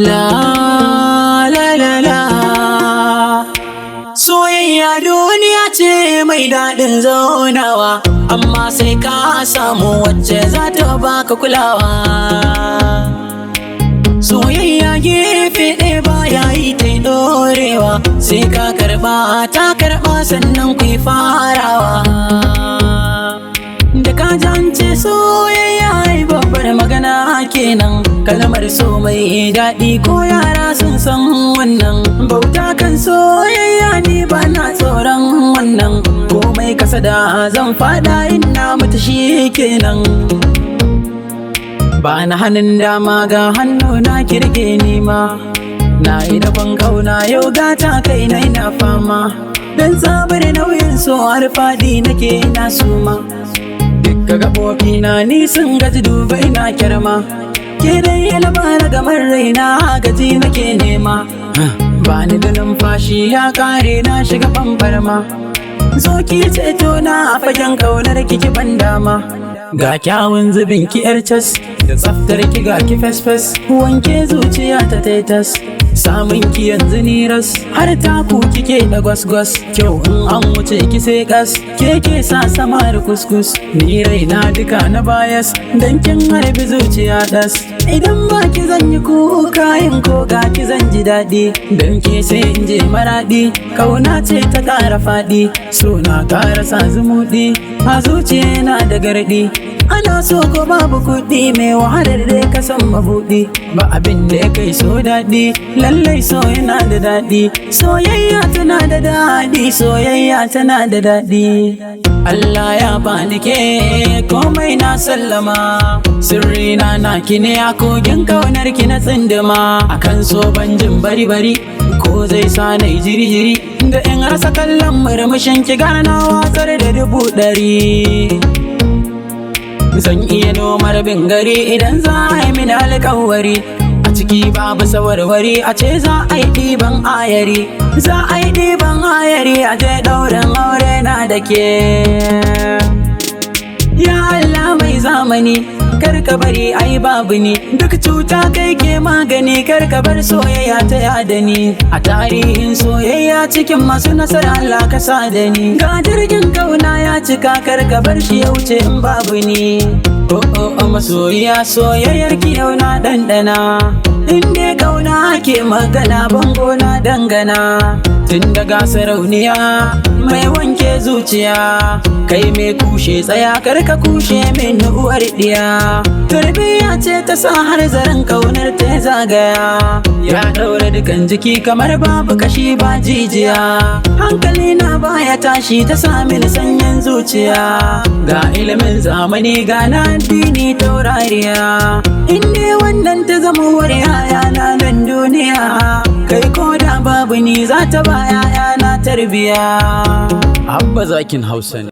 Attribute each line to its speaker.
Speaker 1: La la la la. Soyayya duniya ce mai daɗin zaunawa, amma sai ka samu wacce za ta baka kulawa. Soyayya gefe ɗaya baya yi ta ɗorewa, sai ka karɓa ta karɓa sannan ku yi farawa. Da ka jance soyayya ai babbar magana kenan, kalmar so mai daɗi ko yara sun san wannan. Bauta kan soyayya ni ba na tsoron wannan, komai kasa da zan fada ina mutu shi kenan. Ba na hannun dama ga hannu na kirge nima, na yi daban kauna yau gata kai na ina fama. Dan tsabar nauyin so har faɗi nake na suma, dukka gaɓoɓi na ni sun gaji dubai na kyarma. Ke dai labara gamar raina gaji nake nema, ba ni da numfashi ya kare na shiga bambarma. Zo ki ceto na a fagen kaunar kiki ban dama, ga kyawun zubin ki yar cas, da tsaftar ki ga ki fes-fes, wanke zuciya ta taitas. Samun ki yanzu ni ras, har taku kike da gwas-gwas, kyau in an wuce ki sai kas, ke sa sama da kuskus. Ni raina duka na bayas, dan kin harbi zuciya das. Idan ba ki zan yi kuka yin koga ki zan ji daɗi, dan ke sai in je maraɗi, kauna ce ta ƙara faɗi. So na ƙara sa zumuɗi, a zuciya na da garɗi. Ana so ko babu kuɗi mai wahalar dai ka san mabuɗi, ba abin da ya kai so daɗi, lallai so yana da daɗi. Soyayya tana da daɗi, soyayya tana da daɗi. Allah ya bani ke komai na sallama, sirrina na ki ne a kogin kaunar ki na tsindima. Akan so ban jin bari-bari ko zai sa na jiri-jiri, da in rasa kallon murmushin ki gana na watsar da 100. Zan iya nomar bin gari idan za a yi mini alƙawari, a ciki babu sawarwari a ce za a yi ɗiban ayari. Za a yi ɗiban ayari a je ɗaurin aure na da ke. Ya Allah mai zamani, kar ka bari ai babu ni, duk cuta kai ke magani, kar ka bar soyayya ta yada ni. A tarihin soyayya cikin masu nasara Allah ka sa da ni, ga jirgin kauna ya cika kar ka bar shi ya wuce in babu ni. Oh masoyiya soyayyar ki yau na ɗanɗana, in dai kauna ke magana bango na dangana. Tun daga sarauniya mai wanke zuciya, kai mai kushe tsaya kar ka kushe min uwar diya. Tarbiyya ce ta sa har zaren kaunar ta zagaya, ya daura dukan jiki kamar babu kashi ba jijiya. Hankali na baya tashi ta sami sanyin zuciya, ga ilimin zamani ga na addini taurariya. Inda wannan ta zama wari yana nan duniya, kai ko da babu ni za ta ba 'ya'yana tarbiya.
Speaker 2: Abba zakin Hausa ne.